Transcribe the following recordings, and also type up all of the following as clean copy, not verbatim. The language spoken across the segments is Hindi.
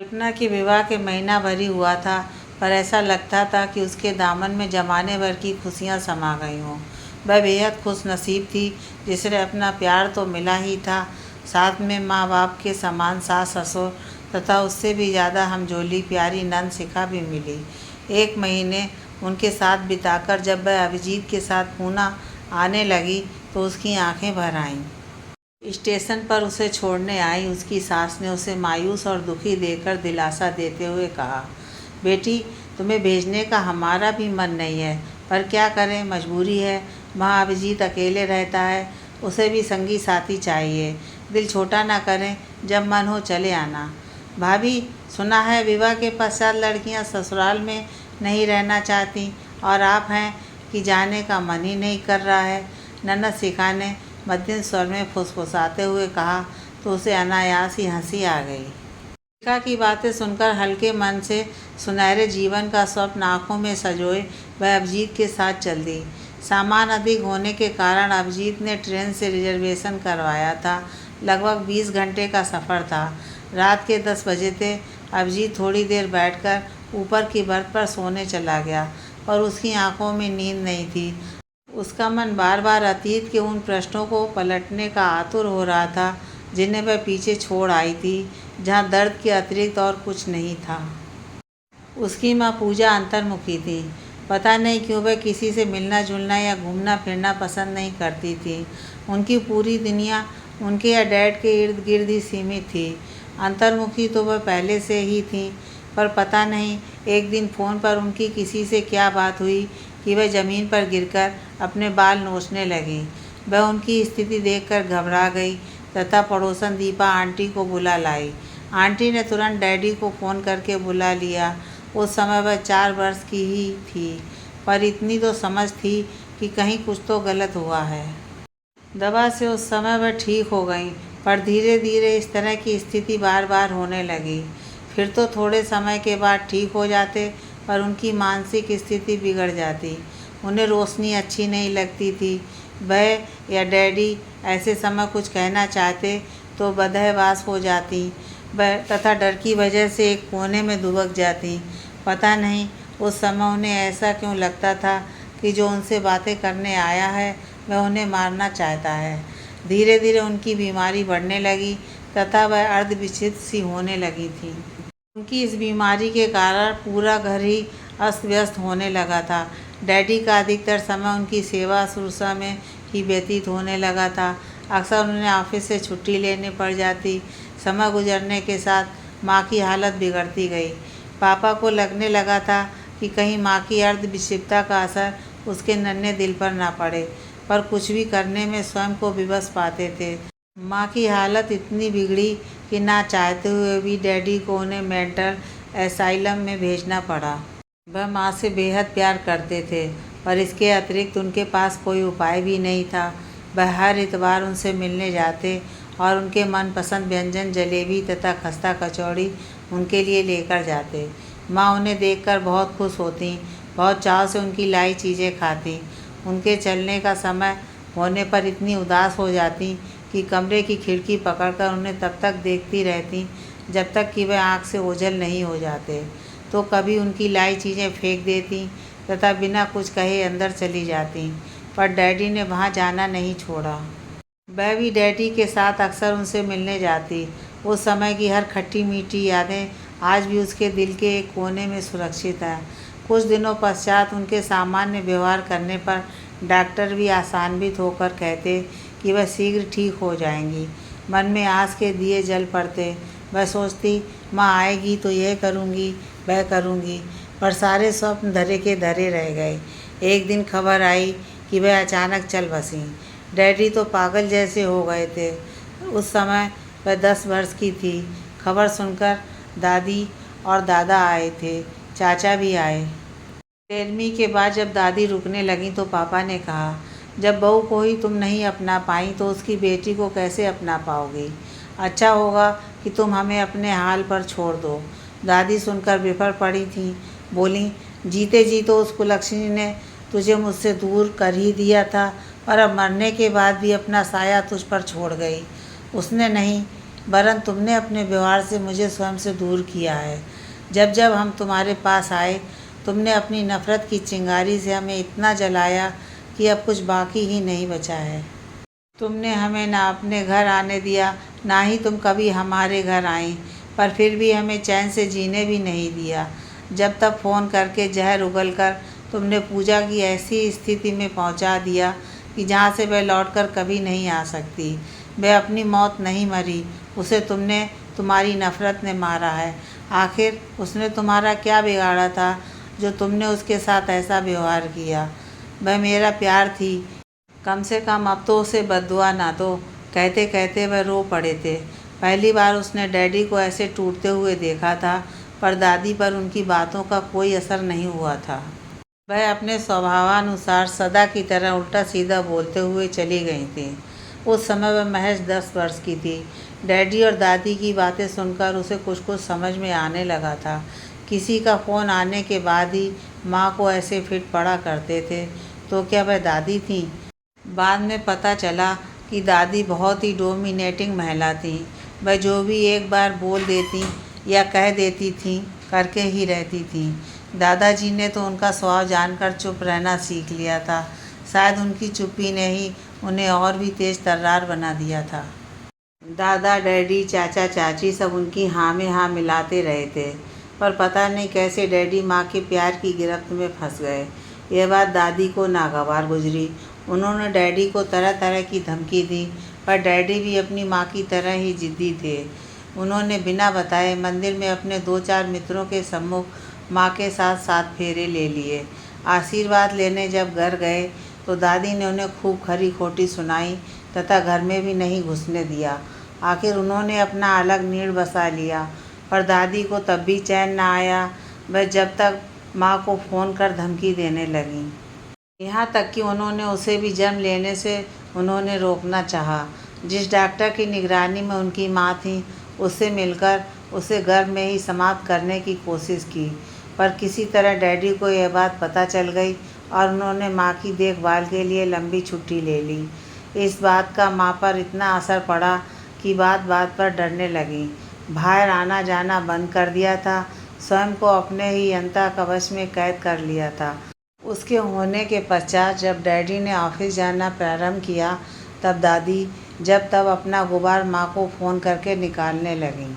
कल्पना के विवाह के महीना भर ही हुआ था, पर ऐसा लगता था कि उसके दामन में ज़माने भर की खुशियाँ समा गई हों। वह बेहद खुशनसीब थी, जिसे अपना प्यार तो मिला ही था, साथ में माँ बाप के समान सास ससुर तथा उससे भी ज़्यादा हमजोली प्यारी नंद शिखा भी मिली। एक महीने उनके साथ बिताकर जब वह अभिजीत के साथ पूना आने लगी तो उसकी आंखें भर आईं। स्टेशन पर उसे छोड़ने आई उसकी सास ने उसे मायूस और दुखी देखकर दिलासा देते हुए कहा, बेटी, तुम्हें भेजने का हमारा भी मन नहीं है, पर क्या करें, मजबूरी है। वहाँ अभिजीत अकेले रहता है, उसे भी संगी साथी चाहिए। दिल छोटा ना करें, जब मन हो चले आना। भाभी, सुना है विवाह के पश्चात लड़कियाँ ससुराल में नहीं रहना चाहती, और आप हैं कि जाने का मन ही नहीं कर रहा है। ननद शिखा ने मध्यम स्वर में फुसफुसाते हुए कहा तो उसे अनायास ही हंसी आ गई। शिखा की बातें सुनकर हल्के मन से सुनहरे जीवन का स्वप्न आँखों में सजोए वह अभिजीत के साथ चल दी। सामान अधिक होने के कारण अभिजीत ने ट्रेन से रिजर्वेशन करवाया था। लगभग 20 घंटे का सफ़र था। रात के 10 बजे थे। अभिजीत थोड़ी देर बैठकर ऊपर की बर्थ पर सोने चला गया, पर उसकी आंखों में नींद नहीं थी। उसका मन बार बार अतीत के उन प्रश्नों को पलटने का आतुर हो रहा था जिन्हें वह पीछे छोड़ आई थी, जहाँ दर्द के अतिरिक्त और कुछ नहीं था। उसकी माँ पूजा अंतर्मुखी थी। पता नहीं क्यों वह किसी से मिलना जुलना या घूमना फिरना पसंद नहीं करती थी। उनकी पूरी दुनिया उनके या डैड के इर्द गिर्द ही सीमित थी। अंतर्मुखी तो वह पहले से ही थी, पर पता नहीं एक दिन फ़ोन पर उनकी किसी से क्या बात हुई कि वह ज़मीन पर गिरकर अपने बाल नोचने लगी। वह उनकी स्थिति देखकर घबरा गई तथा पड़ोसन दीपा आंटी को बुला लाई। आंटी ने तुरंत डैडी को फ़ोन करके बुला लिया। उस समय वह 4 वर्ष की ही थी, पर इतनी तो समझ थी कि कहीं कुछ तो गलत हुआ है। दवा से उस समय वह ठीक हो गई, पर धीरे धीरे इस तरह की स्थिति बार बार होने लगी। फिर तो थोड़े समय के बाद ठीक हो जाते, पर उनकी मानसिक स्थिति बिगड़ जाती। उन्हें रोशनी अच्छी नहीं लगती थी। वह या डैडी ऐसे समय कुछ कहना चाहते तो बदहवास हो जाती वह तथा डर की वजह से एक कोने में दुबक जाती। पता नहीं उस समय उन्हें ऐसा क्यों लगता था कि जो उनसे बातें करने आया है वह उन्हें मारना चाहता है। धीरे धीरे उनकी बीमारी बढ़ने लगी तथा वह अर्धविचलित सी होने लगी थी। उनकी इस बीमारी के कारण पूरा घर ही अस्त व्यस्त होने लगा था। डैडी का अधिकतर समय उनकी सेवा शुश्रूषा में ही व्यतीत होने लगा था। अक्सर उन्हें ऑफिस से छुट्टी लेनी पड़ जाती। समय गुजरने के साथ माँ की हालत बिगड़ती गई। पापा को लगने लगा था कि कहीं माँ की अर्धविक्षिप्तता का असर उसके नन्हे दिल पर ना पड़े, पर कुछ भी करने में स्वयं को विवश पाते थे। माँ की हालत इतनी बिगड़ी कि ना चाहते हुए भी डैडी को उन्हें मेंटल एसाइलम में भेजना पड़ा। वह माँ से बेहद प्यार करते थे, पर इसके अतिरिक्त उनके पास कोई उपाय भी नहीं था। वह हर इतवार उनसे मिलने जाते और उनके मनपसंद व्यंजन जलेबी तथा खस्ता कचौड़ी उनके लिए लेकर जाते। माँ उन्हें देखकर बहुत खुश होती, बहुत चाव से उनकी लाई चीज़ें खाती। उनके चलने का समय होने पर इतनी उदास हो जाती कि कमरे की खिड़की पकड़कर उन्हें तब तक देखती रहती जब तक कि वह आँख से ओझल नहीं हो जाते। तो कभी उनकी लाई चीज़ें फेंक देती तथा बिना कुछ कहे अंदर चली जाती, पर डैडी ने वहाँ जाना नहीं छोड़ा। वह भी डैडी के साथ अक्सर उनसे मिलने जाती। उस समय की हर खट्टी मीठी यादें आज भी उसके दिल के एक कोने में सुरक्षित है। कुछ दिनों पश्चात उनके सामान्य व्यवहार करने पर डॉक्टर भी आशान्वित होकर कहते कि वह शीघ्र ठीक हो जाएंगी। मन में आस के दिए जल पड़ते। वह सोचती, माँ आएगी तो यह करूँगी वह करूँगी, पर सारे स्वप्न धरे के धरे रह गए। एक दिन खबर आई कि वह अचानक चल बसीं। डैडी तो पागल जैसे हो गए थे। उस समय वह 10 वर्ष की थी। खबर सुनकर दादी और दादा आए थे, चाचा भी आए। 13वीं के बाद जब दादी रुकने लगी तो पापा ने कहा, जब बहू को ही तुम नहीं अपना पाई तो उसकी बेटी को कैसे अपना पाओगी। अच्छा होगा कि तुम हमें अपने हाल पर छोड़ दो। दादी सुनकर बिफर पड़ी थीं। बोली, जीते जी तो उस कुलक्षणी ने तुझे मुझसे दूर कर ही दिया था, पर अब मरने के बाद भी अपना साया तुझ पर छोड़ गई। उसने नहीं, वरन तुमने अपने व्यवहार से मुझे स्वयं से दूर किया है। जब जब हम तुम्हारे पास आए, तुमने अपनी नफ़रत की चिंगारी से हमें इतना जलाया कि अब कुछ बाकी ही नहीं बचा है। तुमने हमें ना अपने घर आने दिया, ना ही तुम कभी हमारे घर आईं, पर फिर भी हमें चैन से जीने भी नहीं दिया। जब तक फ़ोन करके जहर उगलकर तुमने पूजा की ऐसी स्थिति में पहुंचा दिया कि जहां से वह लौटकर कभी नहीं आ सकती। वह अपनी मौत नहीं मरी, उसे तुम्हारी नफ़रत ने मारा है। आखिर उसने तुम्हारा क्या बिगाड़ा था जो तुमने उसके साथ ऐसा व्यवहार किया? वह मेरा प्यार थी, कम से कम अब तो उसे बद्दुआ ना दो। कहते कहते वह रो पड़े थे। पहली बार उसने डैडी को ऐसे टूटते हुए देखा था, पर दादी पर उनकी बातों का कोई असर नहीं हुआ था। वह अपने स्वभावानुसार सदा की तरह उल्टा सीधा बोलते हुए चली गई थी। उस समय वह महज 10 वर्ष की थी। डैडी और दादी की बातें सुनकर उसे कुछ कुछ समझ में आने लगा था। किसी का फ़ोन आने के बाद ही माँ को ऐसे फिट पड़ा करते थे, तो क्या वह दादी थीं? बाद में पता चला कि दादी बहुत ही डोमिनेटिंग महिला थीं। वह जो भी एक बार बोल देती या कह देती थीं, करके ही रहती थीं। दादाजी ने तो उनका स्वभाव जानकर चुप रहना सीख लिया था। शायद उनकी चुप्पी ने ही उन्हें और भी तेज तर्रार बना दिया था। दादा, डैडी, चाचा, चाची सब उनकी हाँ में हाँ मिलाते रहे थे, पर पता नहीं कैसे डैडी माँ के प्यार की गिरफ्त में फंस गए। यह बात दादी को नागवार गुजरी। उन्होंने डैडी को तरह तरह की धमकी दी, पर डैडी भी अपनी माँ की तरह ही जिद्दी थे। उन्होंने बिना बताए मंदिर में अपने 2-4 मित्रों के सम्मुख माँ के साथ 7 फेरे ले लिए। आशीर्वाद लेने जब घर गए तो दादी ने उन्हें खूब खरी खोटी सुनाई तथा घर में भी नहीं घुसने दिया। आखिर उन्होंने अपना अलग नीड़ बसा लिया, पर दादी को तब भी चैन न आया। वह जब तक माँ को फ़ोन कर धमकी देने लगीं। यहाँ तक कि उन्होंने उसे भी जन्म लेने से उन्होंने रोकना चाहा। जिस डॉक्टर की निगरानी में उनकी माँ थी, उससे मिलकर उसे गर्भ में ही समाप्त करने की कोशिश की, पर किसी तरह डैडी को यह बात पता चल गई और उन्होंने माँ की देखभाल के लिए लंबी छुट्टी ले ली। इस बात का माँ पर इतना असर पड़ा कि बात बात पर डरने लगी। बाहर आना जाना बंद कर दिया था, स्वयं को अपने ही यंत्रा कवच में कैद कर लिया था। उसके होने के पश्चात जब डैडी ने ऑफिस जाना प्रारंभ किया, तब दादी जब तब अपना गुबार माँ को फ़ोन करके निकालने लगीं।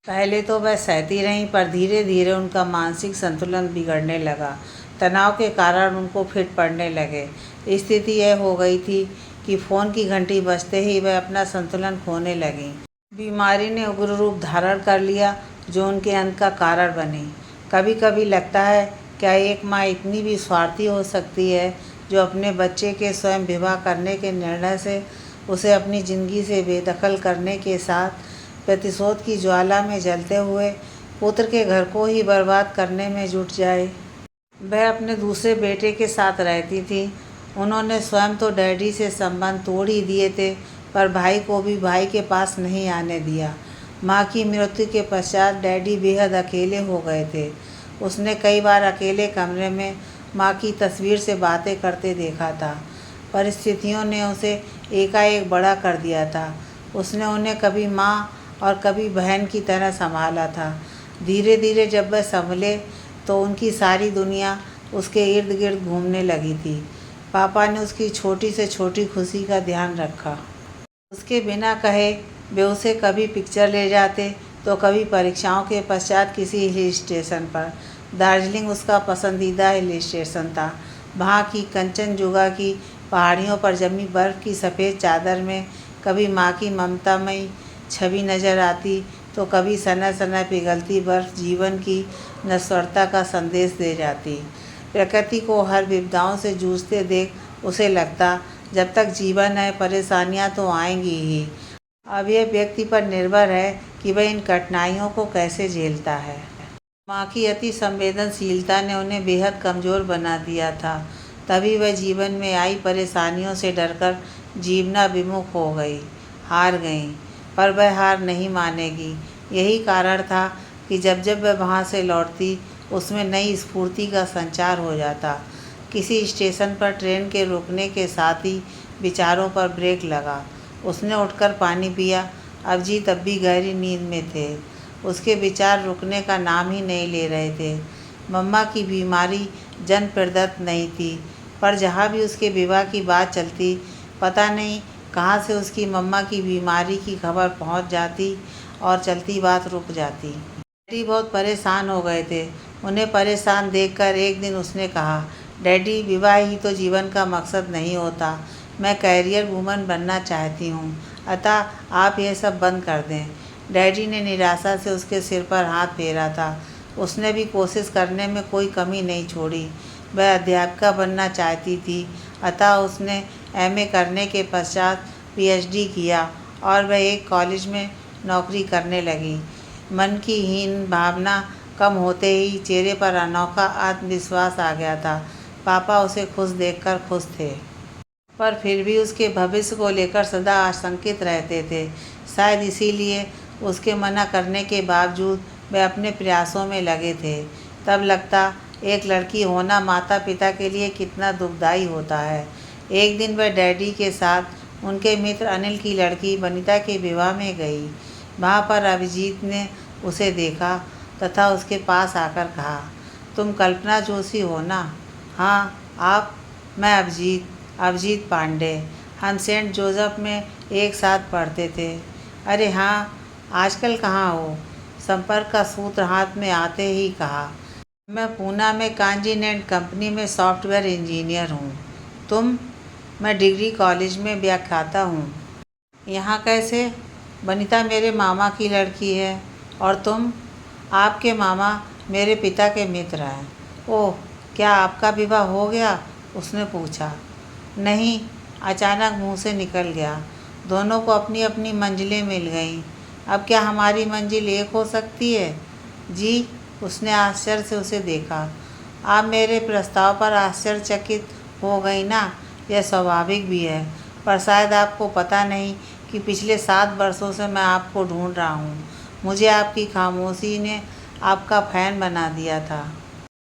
पहले तो वह सहती रहीं, पर धीरे धीरे उनका मानसिक संतुलन बिगड़ने लगा। तनाव के कारण उनको फिट पड़ने लगे। स्थिति यह हो गई थी कि फ़ोन की घंटी बजते ही वह अपना संतुलन खोने लगीं। बीमारी ने उग्र रूप धारण कर लिया, जो उनके अंत का कारण बनी। कभी कभी लगता है, क्या एक माँ इतनी भी स्वार्थी हो सकती है जो अपने बच्चे के स्वयं विवाह करने के निर्णय से उसे अपनी ज़िंदगी से बेदखल करने के साथ प्रतिशोध की ज्वाला में जलते हुए पुत्र के घर को ही बर्बाद करने में जुट जाए? वह अपने दूसरे बेटे के साथ रहती थी। उन्होंने स्वयं तो डैडी से संबंध तोड़ ही दिए थे, पर भाई को भी भाई के पास नहीं आने दिया। माँ की मृत्यु के पश्चात डैडी बेहद अकेले हो गए थे। उसने कई बार अकेले कमरे में माँ की तस्वीर से बातें करते देखा था। परिस्थितियों ने उसे एकाएक बड़ा कर दिया था। उसने उन्हें कभी माँ और कभी बहन की तरह संभाला था। धीरे धीरे जब वह संभले तो उनकी सारी दुनिया उसके इर्द गिर्द घूमने लगी थी। पापा ने उसकी छोटी से छोटी खुशी का ध्यान रखा। उसके बिना कहे वे उसे कभी पिक्चर ले जाते, तो कभी परीक्षाओं के पश्चात किसी हिल स्टेशन पर। दार्जिलिंग उसका पसंदीदा हिल स्टेशन था। वहाँ की कंचनजुंगा की पहाड़ियों पर जमी बर्फ़ की सफ़ेद चादर में कभी माँ की ममतामयी छवि नज़र आती, तो कभी सना सना पिघलती बर्फ़ जीवन की नश्वरता का संदेश दे जाती। प्रकृति को हर विपदाओं से जूझते देख उसे लगता, जब तक जीवन है परेशानियां तो आएंगी ही। अब यह व्यक्ति पर निर्भर है कि वह इन कठिनाइयों को कैसे झेलता है। माँ की अति संवेदनशीलता ने उन्हें बेहद कमज़ोर बना दिया था। तभी वह जीवन में आई परेशानियों से डरकर जीवना विमुख हो गई, हार गई। पर वह हार नहीं मानेगी। यही कारण था कि जब जब वह वहाँ से लौटती, उसमें नई स्फूर्ति का संचार हो जाता। किसी स्टेशन पर ट्रेन के रुकने के साथ ही विचारों पर ब्रेक लगा। उसने उठकर पानी पिया, अभिजीत अब भी गहरी नींद में थे। उसके विचार रुकने का नाम ही नहीं ले रहे थे। मम्मा की बीमारी जन प्रदत्त नहीं थी, पर जहाँ भी उसके विवाह की बात चलती, पता नहीं कहाँ से उसकी मम्मा की बीमारी की खबर पहुँच जाती और चलती बात रुक जाती। डैडी बहुत परेशान हो गए थे। उन्हें परेशान देखकर एक दिन उसने कहा, डैडी, विवाह ही तो जीवन का मकसद नहीं होता। मैं कैरियर वूमन बनना चाहती हूँ, अतः आप यह सब बंद कर दें। डैडी ने निराशा से उसके सिर पर हाथ फेरा था। उसने भी कोशिश करने में कोई कमी नहीं छोड़ी। वह अध्यापिका बनना चाहती थी, अतः उसने एमए करने के पश्चात पीएचडी किया और वह एक कॉलेज में नौकरी करने लगी। मन की हीन भावना कम होते ही चेहरे पर अनोखा आत्मविश्वास आ गया था। पापा उसे खुश देखकर खुश थे, पर फिर भी उसके भविष्य को लेकर सदा आशंकित रहते थे। शायद इसीलिए उसके मना करने के बावजूद वे अपने प्रयासों में लगे थे। तब लगता एक लड़की होना माता पिता के लिए कितना दुखदाई होता है। एक दिन वह डैडी के साथ उनके मित्र अनिल की लड़की वनिता के विवाह में गई। वहाँ पर अभिजीत ने उसे देखा तथा उसके पास आकर कहा, तुम कल्पना जोशी हो ना? हाँ, आप? मैं अभिजीत पांडे। हम सेंट जोसेफ में एक साथ पढ़ते थे। अरे हाँ, आजकल कहाँ हो? संपर्क का सूत्र हाथ में आते ही कहा, मैं पूना में कांजीनेंट कंपनी में सॉफ्टवेयर इंजीनियर हूँ। तुम? मैं डिग्री कॉलेज में व्याख्याता हूँ। यहाँ कैसे? वनिता मेरे मामा की लड़की है। और तुम? आपके मामा मेरे पिता के मित्र हैं। ओह, क्या आपका विवाह हो गया? उसने पूछा। नहीं, अचानक मुंह से निकल गया। दोनों को अपनी अपनी मंजिलें मिल गईं। अब क्या हमारी मंजिल एक हो सकती है? जी, उसने आश्चर्य से उसे देखा। आप मेरे प्रस्ताव पर आश्चर्यचकित हो गई ना? यह स्वाभाविक भी है, पर शायद आपको पता नहीं कि पिछले 7 वर्षों से मैं आपको ढूंढ रहा हूँ। मुझे आपकी खामोशी ने आपका फ़ैन बना दिया था,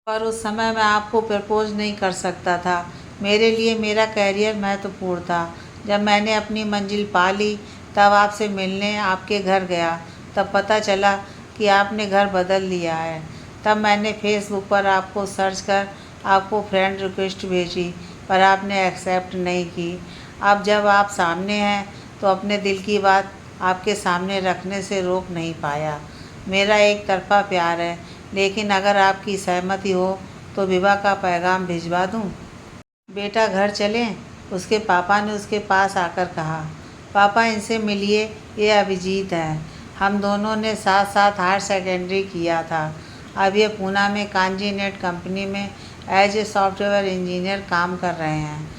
पर उस समय मैं आपको प्रपोज नहीं कर सकता था। मेरे लिए मेरा कैरियर महत्वपूर्ण था। जब मैंने अपनी मंजिल पा ली, तब आपसे मिलने आपके घर गया। तब पता चला कि आपने घर बदल लिया है। तब मैंने फेसबुक पर आपको सर्च कर आपको फ्रेंड रिक्वेस्ट भेजी, पर आपने एक्सेप्ट नहीं की। अब जब आप सामने हैं तो अपने दिल की बात आपके सामने रखने से रोक नहीं पाया। मेरा एक तरफा प्यार है, लेकिन अगर आपकी सहमति हो तो विवाह का पैगाम भिजवा दूं? बेटा, घर चलें? उसके पापा ने उसके पास आकर कहा। पापा, इनसे मिलिए, ये अभिजीत हैं। हम दोनों ने साथ साथ हायर सेकेंडरी किया था। अब ये पूना में कांजीनेट कंपनी में एज ए सॉफ्टवेयर इंजीनियर काम कर रहे हैं।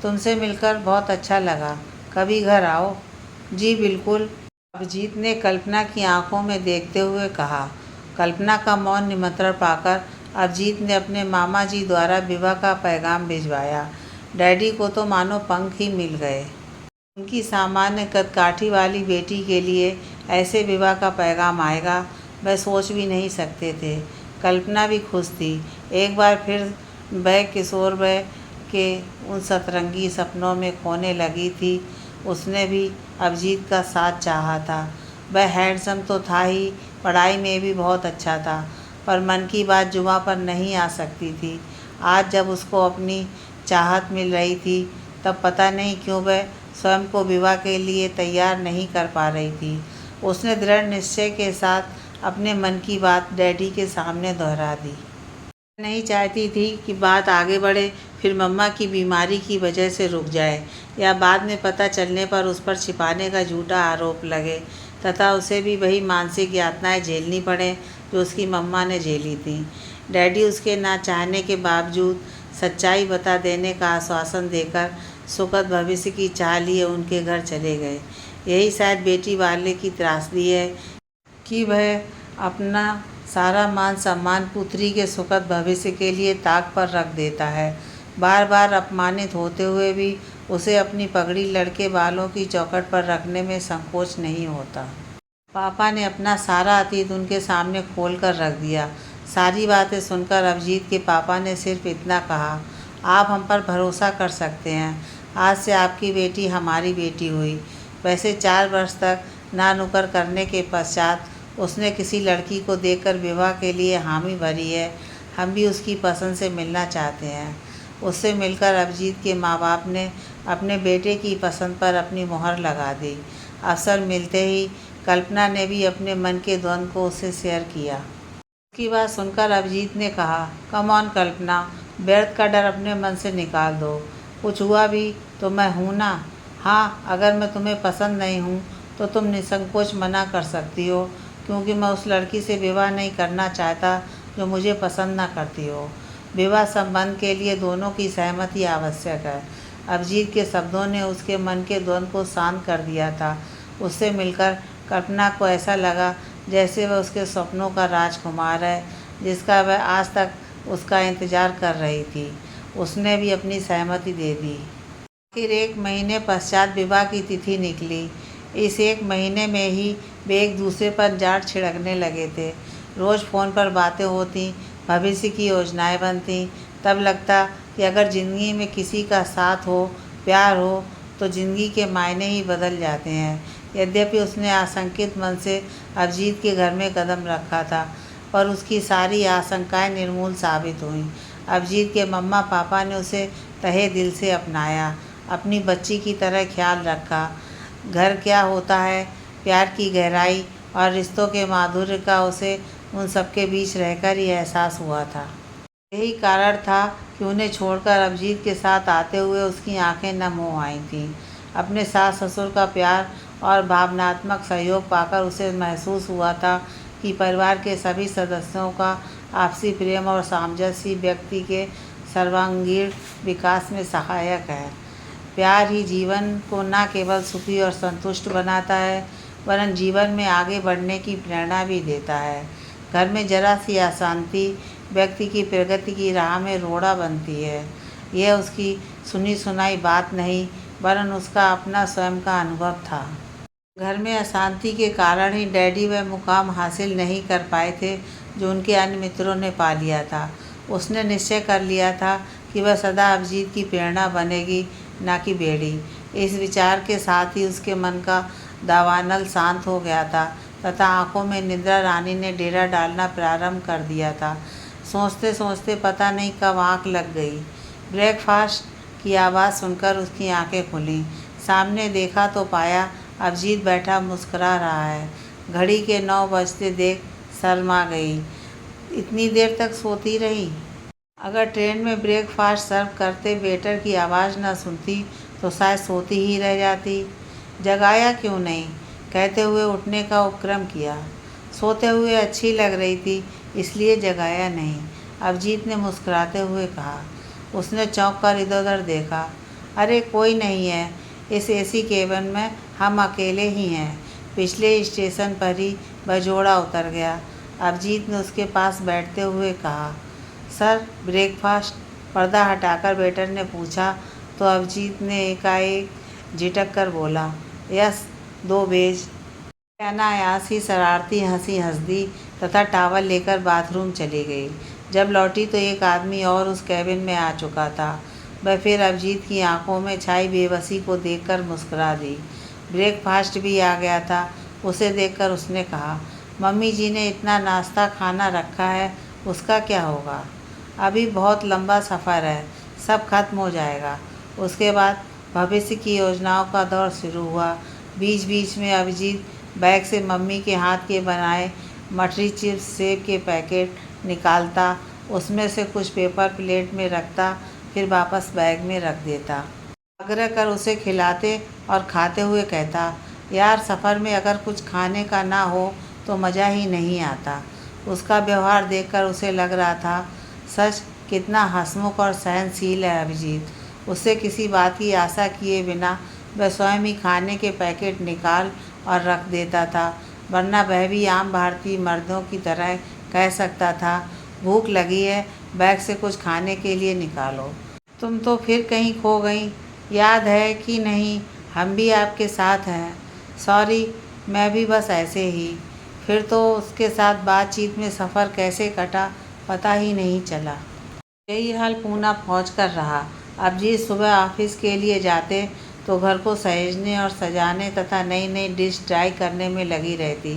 तुमसे मिलकर बहुत अच्छा लगा। कभी घर आओ। जी बिल्कुल, अभिजीत ने कल्पना की आंखों में देखते हुए कहा। कल्पना का मौन निमंत्रण पाकर अभिजीत ने अपने मामा जी द्वारा विवाह का पैगाम भिजवाया। डैडी को तो मानो पंख ही मिल गए। उनकी सामान्य कदकाठी वाली बेटी के लिए ऐसे विवाह का पैगाम आएगा, वह सोच भी नहीं सकते थे। कल्पना भी खुश थी। एक बार फिर वह किशोर वह के उन सतरंगी सपनों में खोने लगी थी। उसने भी अभिजीत का साथ चाहा था। वह हैंडसम तो था ही, पढ़ाई में भी बहुत अच्छा था, पर मन की बात जुबां पर नहीं आ सकती थी। आज जब उसको अपनी चाहत मिल रही थी, तब पता नहीं क्यों वह स्वयं को विवाह के लिए तैयार नहीं कर पा रही थी। उसने दृढ़ निश्चय के साथ अपने मन की बात डैडी के सामने दोहरा दी। नहीं चाहती थी कि बात आगे बढ़े, फिर मम्मा की बीमारी की वजह से रुक जाए, या बाद में पता चलने पर उस पर छिपाने का झूठा आरोप लगे तथा उसे भी वही मानसिक यातनाएं झेलनी पड़े जो उसकी मम्मा ने झेली थी। डैडी उसके ना चाहने के बावजूद सच्चाई बता देने का आश्वासन देकर सुखद भविष्य की चाह लिए उनके घर चले गए। यही शायद बेटी वाले की त्रासदी है कि वह अपना सारा मान सम्मान पुत्री के सुखद भविष्य के लिए ताक पर रख देता है। बार बार अपमानित होते हुए भी उसे अपनी पगड़ी लड़के बालों की चौखट पर रखने में संकोच नहीं होता। पापा ने अपना सारा अतीत उनके सामने खोल कर रख दिया। सारी बातें सुनकर अभिजीत के पापा ने सिर्फ इतना कहा, आप हम पर भरोसा कर सकते हैं। आज से आपकी बेटी हमारी बेटी हुई। वैसे 4 वर्ष तक ना नुकर करने के पश्चात उसने किसी लड़की को देखकर विवाह के लिए हामी भरी है। हम भी उसकी पसंद से मिलना चाहते हैं। उससे मिलकर अभिजीत के माँ बाप ने अपने बेटे की पसंद पर अपनी मोहर लगा दी। अवसर मिलते ही कल्पना ने भी अपने मन के द्वंद्व को उससे शेयर किया। उसकी बात सुनकर अभिजीत ने कहा, कम ऑन कल्पना, व्यर्थ का डर अपने मन से निकाल दो। कुछ हुआ भी तो मैं हूँ ना। हाँ, अगर मैं तुम्हें पसंद नहीं हूँ तो तुम निसंकोच मना कर सकती हो, क्योंकि मैं उस लड़की से विवाह नहीं करना चाहता जो मुझे पसंद ना करती हो। विवाह संबंध के लिए दोनों की सहमति आवश्यक है। अभिजीत के शब्दों ने उसके मन के द्वंद्व को शांत कर दिया था। उससे मिलकर कल्पना को ऐसा लगा जैसे वह उसके सपनों का राजकुमार है, जिसका वह आज तक उसका इंतज़ार कर रही थी। उसने भी अपनी सहमति दे दी। फिर 1 महीने पश्चात विवाह की तिथि निकली। इस 1 महीने में ही वे एक दूसरे पर जाट छिड़कने लगे थे। रोज़ फ़ोन पर बातें होती, भविष्य की योजनाएं बनती। तब लगता कि अगर ज़िंदगी में किसी का साथ हो, प्यार हो, तो ज़िंदगी के मायने ही बदल जाते हैं। यद्यपि उसने आशंकित मन से अभिजीत के घर में कदम रखा था, पर उसकी सारी आशंकाएं निर्मूल साबित हुईं। अभिजीत के मम्मा पापा ने उसे तहे दिल से अपनाया, अपनी बच्ची की तरह ख्याल रखा। घर क्या होता है, प्यार की गहराई और रिश्तों के माधुर्य का उसे उन सबके बीच रहकर ही एहसास हुआ था। यही कारण था कि उन्हें छोड़कर अभिजीत के साथ आते हुए उसकी आंखें नम हो आई थीं। अपने सास ससुर का प्यार और भावनात्मक सहयोग पाकर उसे महसूस हुआ था कि परिवार के सभी सदस्यों का आपसी प्रेम और सामंजस्य व्यक्ति के सर्वांगीण विकास में सहायक है। प्यार ही जीवन को न केवल सुखी और संतुष्ट बनाता है, वरन जीवन में आगे बढ़ने की प्रेरणा भी देता है। घर में जरा सी अशांति व्यक्ति की प्रगति की राह में रोड़ा बनती है। यह उसकी सुनी सुनाई बात नहीं, वरन उसका अपना स्वयं का अनुभव था। घर में अशांति के कारण ही डैडी वह मुकाम हासिल नहीं कर पाए थे जो उनके अन्य मित्रों ने पा लिया था। उसने निश्चय कर लिया था कि वह सदा अभिजीत की प्रेरणा बनेगी, ना कि बेड़ी। इस विचार के साथ ही उसके मन का दावानल शांत हो गया था तथा आंखों में निद्रा रानी ने डेरा डालना प्रारंभ कर दिया था। सोचते सोचते पता नहीं कब आँख लग गई। ब्रेकफास्ट की आवाज़ सुनकर उसकी आंखें खुलीं। सामने देखा तो पाया अभिजीत बैठा मुस्कुरा रहा है। घड़ी के 9 बजते देख शर्मा गई। इतनी देर तक सोती रही। अगर ट्रेन में ब्रेकफास्ट सर्व करते वेटर की आवाज़ न सुनती तो शायद सोती ही रह जाती। जगाया क्यों नहीं, कहते हुए उठने का उपक्रम किया। सोते हुए अच्छी लग रही थी, इसलिए जगाया नहीं, अभिजीत ने मुस्कुराते हुए कहा। उसने चौंक कर इधर उधर देखा। अरे कोई नहीं है, इस एसी केबिन में हम अकेले ही हैं। पिछले स्टेशन पर ही वह जोड़ा उतर गया। अभिजीत ने उसके पास बैठते हुए कहा, सर ब्रेकफास्ट? पर्दा हटाकर वेटर ने पूछा तो अभिजीत ने एकाएक झिटक कर बोला, यस 2 वेज। अनायास ही शरारती हंसी हंस दी तथा टावल लेकर बाथरूम चली गई। जब लौटी तो एक आदमी और उस कैबिन में आ चुका था। वह फिर अभिजीत की आंखों में छाई बेबसी को देखकर मुस्कुरा दी। ब्रेकफास्ट भी आ गया था। उसे देखकर उसने कहा, मम्मी जी ने इतना नाश्ता खाना रखा है, उसका क्या होगा? अभी बहुत लंबा सफ़र है, सब खत्म हो जाएगा। उसके बाद भविष्य की योजनाओं का दौर शुरू हुआ। बीच बीच में अभिजीत बैग से मम्मी के हाथ के बनाए मठरी चिप्स सेब के पैकेट निकालता, उसमें से कुछ पेपर प्लेट में रखता, फिर वापस बैग में रख देता। आग्रह कर उसे खिलाते और खाते हुए कहता, यार सफ़र में अगर कुछ खाने का ना हो तो मज़ा ही नहीं आता। उसका व्यवहार देखकर उसे लग रहा था, सच कितना हंसमुख और सहनशील है अभिजीत। उससे किसी बात की आशा किए बिना वह स्वयं ही खाने के पैकेट निकाल और रख देता था, वरना वह भी आम भारतीय मर्दों की तरह कह सकता था, भूख लगी है, बैग से कुछ खाने के लिए निकालो। तुम तो फिर कहीं खो गई, याद है कि नहीं? हम भी आपके साथ हैं। सॉरी, मैं भी बस ऐसे ही। फिर तो उसके साथ बातचीत में सफ़र कैसे कटा पता ही नहीं चला। यही हाल पूना पहुंचकर रहा। अभिजीत सुबह ऑफिस के लिए जाते तो घर को सहेजने और सजाने तथा नई नई डिश ट्राई करने में लगी रहती।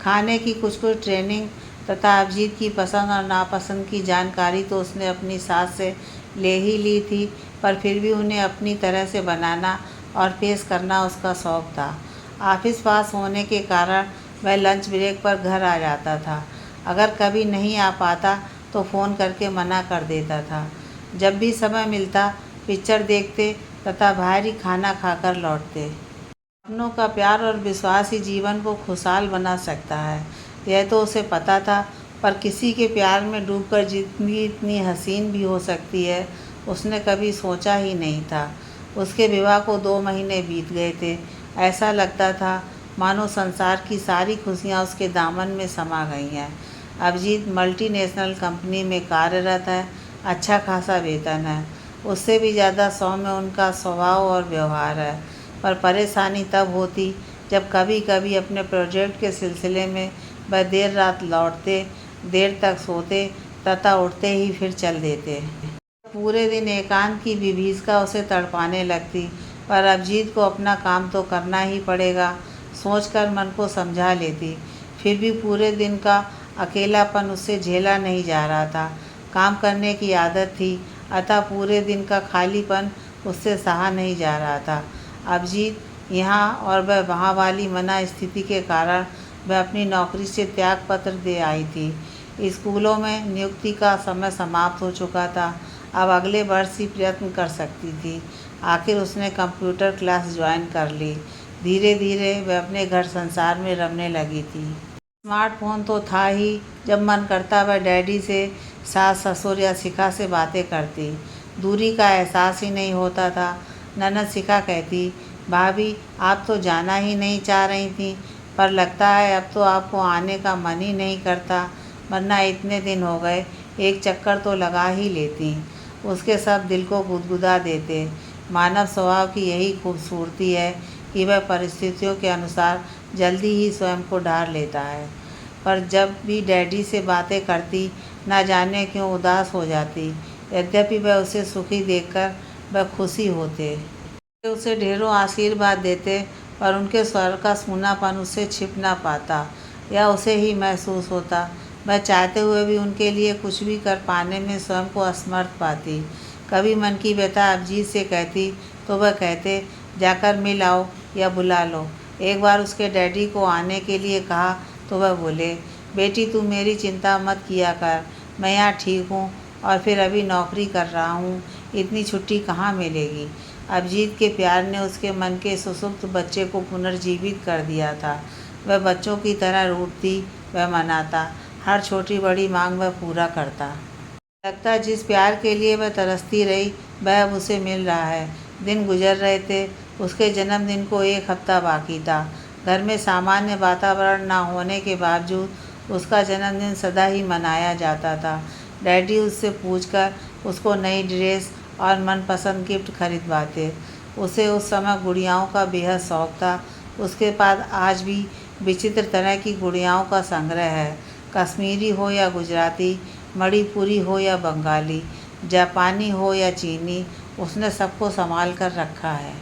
खाने की कुछ कुछ ट्रेनिंग तथा अभिजीत की पसंद और नापसंद की जानकारी तो उसने अपनी सास से ले ही ली थी, पर फिर भी उन्हें अपनी तरह से बनाना और पेश करना उसका शौक़ था। ऑफिस पास होने के कारण वह लंच ब्रेक पर घर आ जाता था। अगर कभी नहीं आ पाता तो फ़ोन करके मना कर देता था। जब भी समय मिलता पिक्चर देखते तथा बाहर ही खाना खाकर लौटते। अपनों का प्यार और विश्वास ही जीवन को खुशहाल बना सकता है, यह तो उसे पता था, पर किसी के प्यार में डूबकर जिंदगी इतनी हसीन भी हो सकती है, उसने कभी सोचा ही नहीं था। उसके विवाह को 2 महीने बीत गए थे। ऐसा लगता था मानो संसार की सारी खुशियाँ उसके दामन में समा गई हैं। अभिजीत मल्टीनेशनल कंपनी में कार्यरत है, अच्छा खासा वेतन है। उससे भी ज़्यादा सौम्य उनका स्वभाव और व्यवहार है, पर परेशानी तब होती जब कभी कभी अपने प्रोजेक्ट के सिलसिले में वह देर रात लौटते, देर तक सोते तथा उठते ही फिर चल देते। पूरे दिन एकांत की विभीषिका उसे तड़पाने लगती, पर अभिजीत को अपना काम तो करना ही पड़ेगा सोचकर मन को समझा लेती। फिर भी पूरे दिन का अकेलापन उससे झेला नहीं जा रहा था। काम करने की आदत थी, अतः पूरे दिन का खालीपन उससे सहा नहीं जा रहा था। अभिजीत यहाँ और वह वहाँ वाली मना स्थिति के कारण वह अपनी नौकरी से त्याग पत्र दे आई थी। स्कूलों में नियुक्ति का समय समाप्त हो चुका था, अब अगले वर्ष ही प्रयत्न कर सकती थी। आखिर उसने कंप्यूटर क्लास ज्वाइन कर ली। धीरे धीरे वह अपने घर संसार में रमने लगी थी। स्मार्टफोन तो था ही, जब मन करता वह डैडी से, सास ससुर या शिखा से बातें करती। दूरी का एहसास ही नहीं होता था। ननद शिखा कहती, भाभी आप तो जाना ही नहीं चाह रही थी, पर लगता है अब तो आपको आने का मन ही नहीं करता, वरना इतने दिन हो गए एक चक्कर तो लगा ही लेती। उसके सब दिल को गुदगुदा देते। मानव स्वभाव की यही खूबसूरती है कि वह परिस्थितियों के अनुसार जल्दी ही स्वयं को ढाल लेता है। पर जब भी डैडी से बातें करती, न जाने क्यों उदास हो जाती। यद्यपि वह उसे सुखी देखकर वह खुशी होते, उसे ढेरों आशीर्वाद देते, पर उनके स्वर का सूनापन उससे छिप ना पाता या उसे ही महसूस होता। वह चाहते हुए भी उनके लिए कुछ भी कर पाने में स्वयं को असमर्थ पाती। कभी मन की व्यथा अभिजीत से कहती तो वह कहते, जाकर मिल आओ या बुला लो। एक बार उसके डैडी को आने के लिए कहा तो वह बोले, बेटी तू मेरी चिंता मत किया कर, मैं यहाँ ठीक हूँ और फिर अभी नौकरी कर रहा हूँ, इतनी छुट्टी कहाँ मिलेगी। अभिजीत के प्यार ने उसके मन के सुसुप्त बच्चे को पुनर्जीवित कर दिया था। वह बच्चों की तरह रूठती, वह मनाता, हर छोटी बड़ी मांग वह पूरा करता। लगता जिस प्यार के लिए वह तरसती रही वह अब उसे मिल रहा है। दिन गुजर रहे थे। उसके जन्मदिन को 1 हफ्ता बाकी था। घर में सामान्य वातावरण न होने के बावजूद उसका जन्मदिन सदा ही मनाया जाता था। डैडी उससे पूछकर उसको नई ड्रेस और मनपसंद गिफ्ट खरीदवाते। उसे उस समय गुड़ियाओं का बेहद शौक़ था। उसके पास आज भी विचित्र तरह की गुड़ियाओं का संग्रह है। कश्मीरी हो या गुजराती, मणिपुरी हो या बंगाली, जापानी हो या चीनी, उसने सबको संभाल कर रखा है।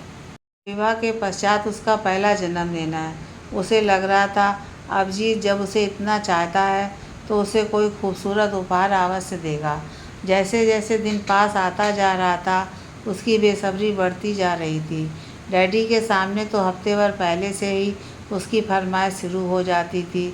विवाह के पश्चात उसका पहला जन्मदिन है। उसे लग रहा था अभिजीत जब उसे इतना चाहता है तो उसे कोई खूबसूरत उपहार अवश्य देगा। जैसे जैसे दिन पास आता जा रहा था उसकी बेसब्री बढ़ती जा रही थी। डैडी के सामने तो हफ्ते भर पहले से ही उसकी फरमाइश शुरू हो जाती थी।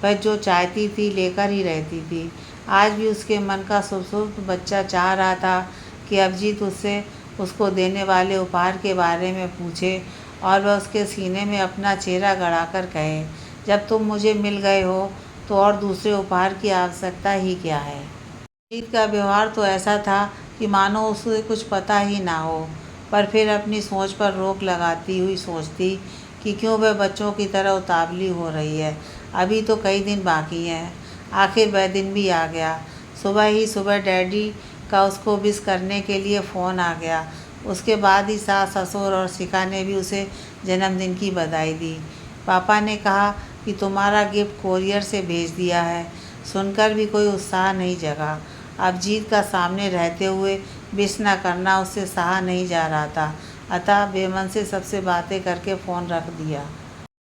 वह जो चाहती थी लेकर ही रहती थी। आज भी उसके मन का सुसुप्त बच्चा चाह रहा था कि अभिजीत उससे उसको देने वाले उपहार के बारे में पूछे और वह उसके सीने में अपना चेहरा गड़ाकर कहे, जब तुम मुझे मिल गए हो तो और दूसरे उपहार की आवश्यकता ही क्या है। अभिजीत का व्यवहार तो ऐसा था कि मानो उसे कुछ पता ही ना हो, पर फिर अपनी सोच पर रोक लगाती हुई सोचती कि क्यों वह बच्चों की तरह उतावली हो रही है। अभी तो कई दिन बाकी हैं। आखिर वह दिन भी आ गया। सुबह ही सुबह डैडी का उसको विश करने के लिए फ़ोन आ गया। उसके बाद ही सास ससुर और शिखा ने भी उसे जन्मदिन की बधाई दी। पापा ने कहा कि तुम्हारा गिफ्ट कोरियर से भेज दिया है। सुनकर भी कोई उत्साह नहीं जगा। अभिजीत का सामने रहते हुए विश न करना उससे सहा नहीं जा रहा था। अतः बेमन से सबसे बातें करके फ़ोन रख दिया।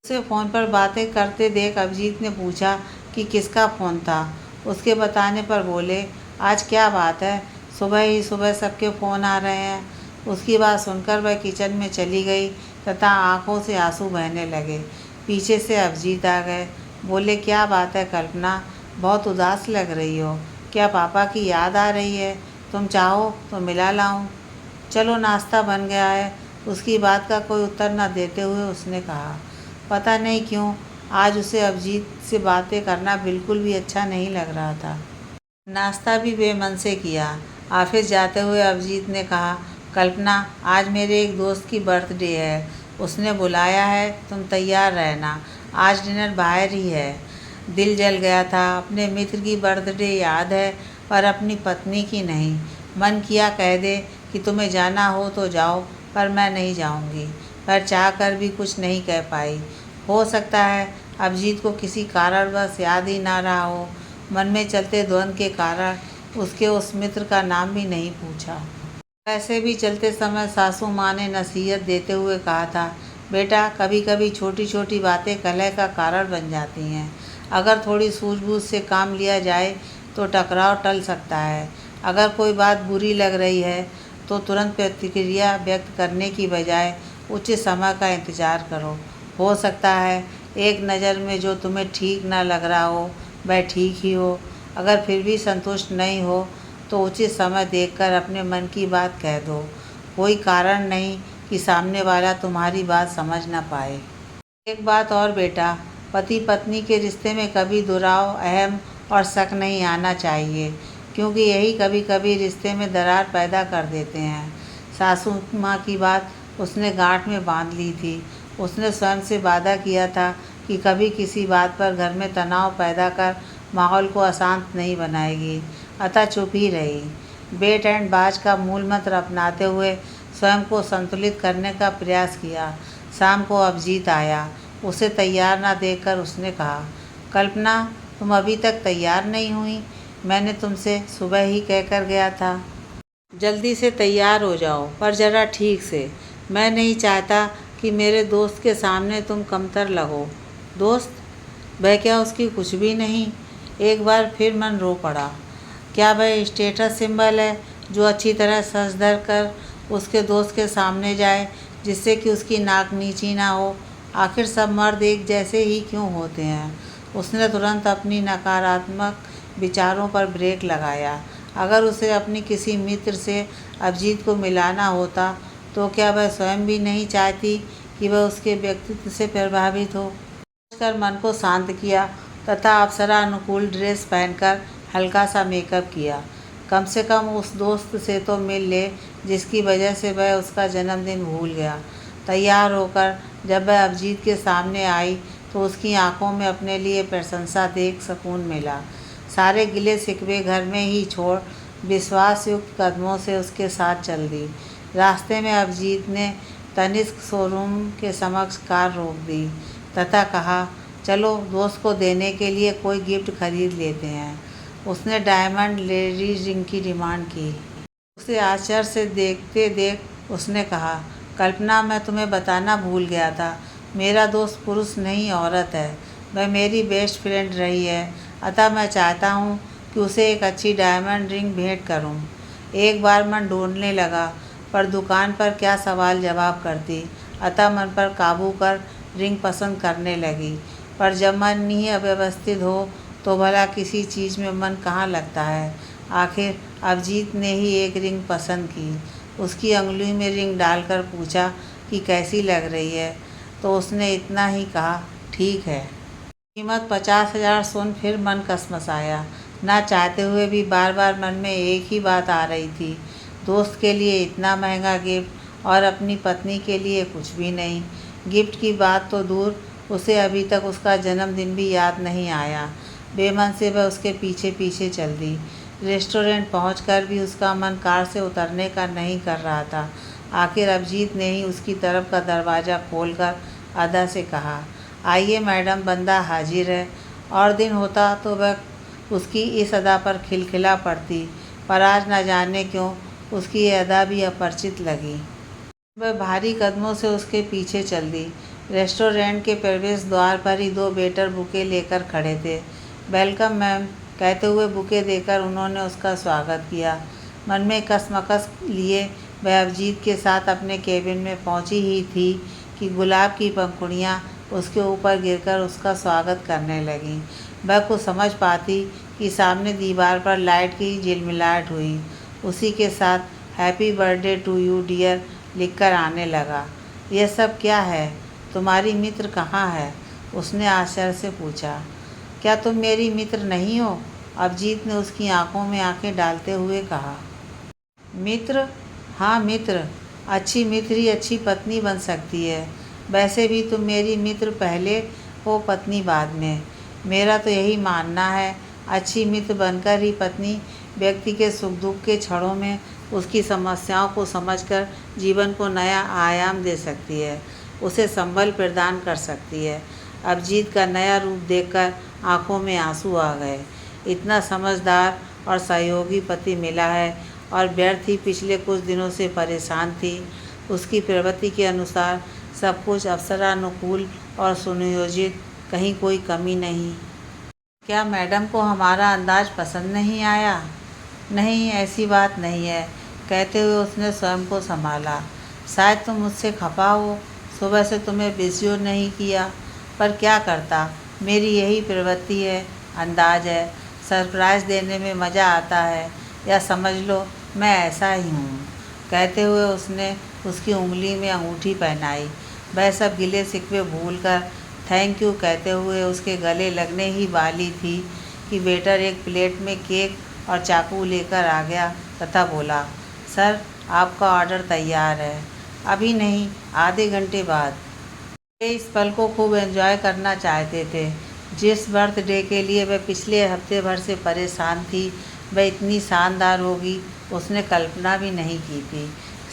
उसे फ़ोन पर बातें करते देख अभिजीत ने पूछा कि किसका फ़ोन था। उसके बताने पर बोले, आज क्या बात है, सुबह ही सुबह सबके फ़ोन आ रहे हैं। उसकी बात सुनकर वह किचन में चली गई तथा आंखों से आंसू बहने लगे। पीछे से अभिजीत आ गए। बोले, क्या बात है कल्पना, बहुत उदास लग रही हो, क्या पापा की याद आ रही है? तुम चाहो तो मिला लाऊं? चलो नाश्ता बन गया है। उसकी बात का कोई उत्तर न देते हुए उसने कहा। पता नहीं क्यों आज उसे अभिजीत से बातें करना बिल्कुल भी अच्छा नहीं लग रहा था। नाश्ता भी बेमन से किया। ऑफिस जाते हुए अभिजीत ने कहा, कल्पना, आज मेरे एक दोस्त की बर्थडे है, उसने बुलाया है, तुम तैयार रहना, आज डिनर बाहर ही है। दिल जल गया था। अपने मित्र की बर्थडे याद है पर अपनी पत्नी की नहीं। मन किया कह दे कि तुम्हें जाना हो तो जाओ, पर मैं नहीं जाऊंगी, पर चाह कर भी कुछ नहीं कह पाई। हो सकता है अभिजीत को किसी कारणवश याद ही ना रहा हो। मन में चलते द्वंद्व के कारण उसके उस मित्र का नाम भी नहीं पूछा। वैसे भी चलते समय सासू माँ ने नसीहत देते हुए कहा था, बेटा, कभी कभी छोटी छोटी बातें कलह का कारण बन जाती हैं। अगर थोड़ी सूझबूझ से काम लिया जाए तो टकराव टल सकता है। अगर कोई बात बुरी लग रही है तो तुरंत प्रतिक्रिया व्यक्त करने की बजाय उचित समय का इंतज़ार करो। हो सकता है एक नज़र में जो तुम्हें ठीक ना लग रहा हो वह ठीक ही हो। अगर फिर भी संतुष्ट नहीं हो तो उचित समय देखकर अपने मन की बात कह दो। कोई कारण नहीं कि सामने वाला तुम्हारी बात समझ ना पाए। एक बात और बेटा, पति पत्नी के रिश्ते में कभी दुराव, अहम और शक नहीं आना चाहिए, क्योंकि यही कभी कभी रिश्ते में दरार पैदा कर देते हैं। सासू माँ की बात उसने गांठ में बांध ली थी। उसने स्वयं से वादा किया था कि कभी किसी बात पर घर में तनाव पैदा कर माहौल को अशांत नहीं बनाएगी, अतः चुप ही रही। वेट एंड वाच का मूल मंत्र अपनाते हुए स्वयं को संतुलित करने का प्रयास किया। शाम को अभिजीत आया। उसे तैयार ना देखकर उसने कहा, कल्पना, तुम अभी तक तैयार नहीं हुई? मैंने तुमसे सुबह ही कहकर गया था, जल्दी से तैयार हो जाओ, पर ज़रा ठीक से। मैं नहीं चाहता कि मेरे दोस्त के सामने तुम कमतर लगो। दोस्त? वह क्या उसकी कुछ भी नहीं? एक बार फिर मन रो पड़ा। क्या वह स्टेटस सिंबल है जो अच्छी तरह सज धर कर उसके दोस्त के सामने जाए, जिससे कि उसकी नाक नीची ना हो? आखिर सब मर्द एक जैसे ही क्यों होते हैं? उसने तुरंत अपनी नकारात्मक विचारों पर ब्रेक लगाया। अगर उसे अपनी किसी मित्र से अभिजीत को मिलाना होता तो क्या वह स्वयं भी नहीं चाहती कि वह उसके व्यक्तित्व से प्रभावित हो? कर मन को शांत किया तथा अप्सरा अनुकूल ड्रेस पहनकर हल्का सा मेकअप किया। कम से कम उस दोस्त से तो मिल ले जिसकी वजह से वह उसका जन्मदिन भूल गया। तैयार होकर जब वह अभिजीत के सामने आई तो उसकी आंखों में अपने लिए प्रशंसा देख सुकून मिला। सारे गिले शिकवे घर में ही छोड़ विश्वासयुक्त कदमों से उसके साथ चल दी। रास्ते में अभिजीत ने तनिष्क शोरूम के समक्ष कार रोक दी तथा कहा, चलो दोस्त को देने के लिए कोई गिफ्ट खरीद लेते हैं। उसने डायमंड लेडी रिंग की डिमांड की। उसे आश्चर्य से देखते देख उसने कहा, कल्पना, मैं तुम्हें बताना भूल गया था, मेरा दोस्त पुरुष नहीं औरत है। वह मेरी बेस्ट फ्रेंड रही है, अतः मैं चाहता हूँ कि उसे एक अच्छी डायमंड रिंग भेंट करूँ। एक बार मन डोलने लगा, पर दुकान पर क्या सवाल जवाब करती, अतः मन पर काबू कर रिंग पसंद करने लगी। पर जब मन ही अव्यवस्थित हो तो भला किसी चीज़ में मन कहाँ लगता है। आखिर अभिजीत ने ही एक रिंग पसंद की। उसकी अंगुली में रिंग डालकर पूछा कि कैसी लग रही है, तो उसने इतना ही कहा, ठीक है। कीमत 50,000 सुन फिर मन कसमसाया। ना चाहते हुए भी बार बार मन में एक ही बात आ रही थी, दोस्त के लिए इतना महंगा गिफ्ट और अपनी पत्नी के लिए कुछ भी नहीं। गिफ्ट की बात तो दूर, उसे अभी तक उसका जन्मदिन भी याद नहीं आया। बेमन से वह उसके पीछे पीछे चल दी। रेस्टोरेंट पहुंचकर भी उसका मन कार से उतरने का नहीं कर रहा था। आखिर अभिजीत ने ही उसकी तरफ का दरवाज़ा खोलकर अदा से कहा, आइए मैडम, बंदा हाजिर है। और दिन होता तो वह उसकी इस अदा पर खिलखिला पड़ती, पर आज न जाने क्यों उसकी यह अदा भी अपरिचित लगी। वह भारी कदमों से उसके पीछे चल दी। रेस्टोरेंट के प्रवेश द्वार पर ही 2 वेटर बुके लेकर खड़े थे। वेलकम मैम कहते हुए बुके देकर उन्होंने उसका स्वागत किया। मन में कसमकस लिए वह अभिजीत के साथ अपने केबिन में पहुंची ही थी कि गुलाब की पंखुड़ियाँ उसके ऊपर गिरकर उसका स्वागत करने लगीं। वह कुछ समझ पाती कि सामने दीवार पर लाइट की झिलमिलाहट हुई। उसी के साथ happy birthday to you dear लिखकर आने लगा। यह सब क्या है? तुम्हारी मित्र कहाँ है? उसने आश्चर्य से पूछा। क्या तुम मेरी मित्र नहीं हो? अभिजीत ने उसकी आंखों में आंखें डालते हुए कहा। मित्र? हाँ मित्र। अच्छी मित्र ही अच्छी पत्नी बन सकती है। वैसे भी तुम मेरी मित्र पहले हो, पत्नी बाद में। मेरा तो यही मानना है, अच्छी मित्र बनकर ही पत्नी व्यक्ति के सुख दुख के क्षणों में उसकी समस्याओं को समझकर जीवन को नया आयाम दे सकती है, उसे संबल प्रदान कर सकती है। अभिजीत का नया रूप देखकर आंखों में आंसू आ गए। इतना समझदार और सहयोगी पति मिला है और व्यर्थ ही पिछले कुछ दिनों से परेशान थी। उसकी प्रवृत्ति के अनुसार सब कुछ अवसरानुकूल और सुनियोजित, कहीं कोई कमी नहीं। क्या मैडम को हमारा अंदाज पसंद नहीं आया? नहीं, ऐसी बात नहीं है, कहते हुए उसने स्वयं को संभाला। शायद तुम मुझसे खफा हो, सुबह से तुम्हें बिस्योर नहीं किया, पर क्या करता, मेरी यही प्रवृत्ति है, अंदाज है। सरप्राइज़ देने में मज़ा आता है, या समझ लो मैं ऐसा ही हूँ। कहते हुए उसने उसकी उंगली में अंगूठी पहनाई। वह सब गिले शिकवे भूलकर थैंक यू कहते हुए उसके गले लगने ही वाली थी कि वेटर एक प्लेट में केक और चाकू लेकर आ गया तथा बोला, सर आपका ऑर्डर तैयार है। अभी नहीं, आधे घंटे बाद। वे इस पल को खूब एंजॉय करना चाहते थे। जिस बर्थडे के लिए वह पिछले हफ्ते भर से परेशान थी, वह इतनी शानदार होगी उसने कल्पना भी नहीं की थी।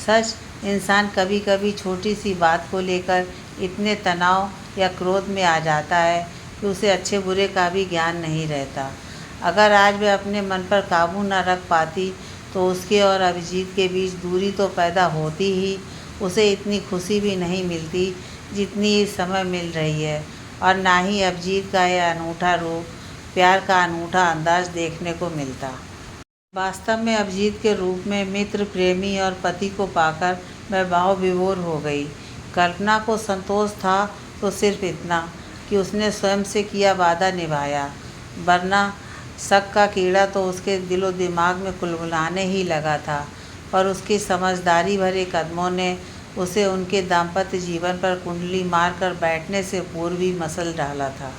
सच, इंसान कभी कभी छोटी सी बात को लेकर इतने तनाव या क्रोध में आ जाता है कि उसे अच्छे बुरे का भी ज्ञान नहीं रहता। अगर आज वह अपने मन पर काबू न रख पाती तो उसके और अभिजीत के बीच दूरी तो पैदा होती ही, उसे इतनी खुशी भी नहीं मिलती जितनी इस समय मिल रही है, और ना ही अभिजीत का यह अनूठा रूप, प्यार का अनूठा अंदाज देखने को मिलता। वास्तव में अभिजीत के रूप में मित्र, प्रेमी और पति को पाकर मैं भाव विभोर हो गई। कल्पना को संतोष था तो सिर्फ इतना कि उसने स्वयं से किया वादा निभाया, वरना शक का कीड़ा तो उसके दिलो दिमाग में कुलबुलाने ही लगा था। पर उसकी समझदारी भरे कदमों ने उसे उनके दाम्पत्य जीवन पर कुंडली मारकर बैठने से पूर्व ही मसल डाला था।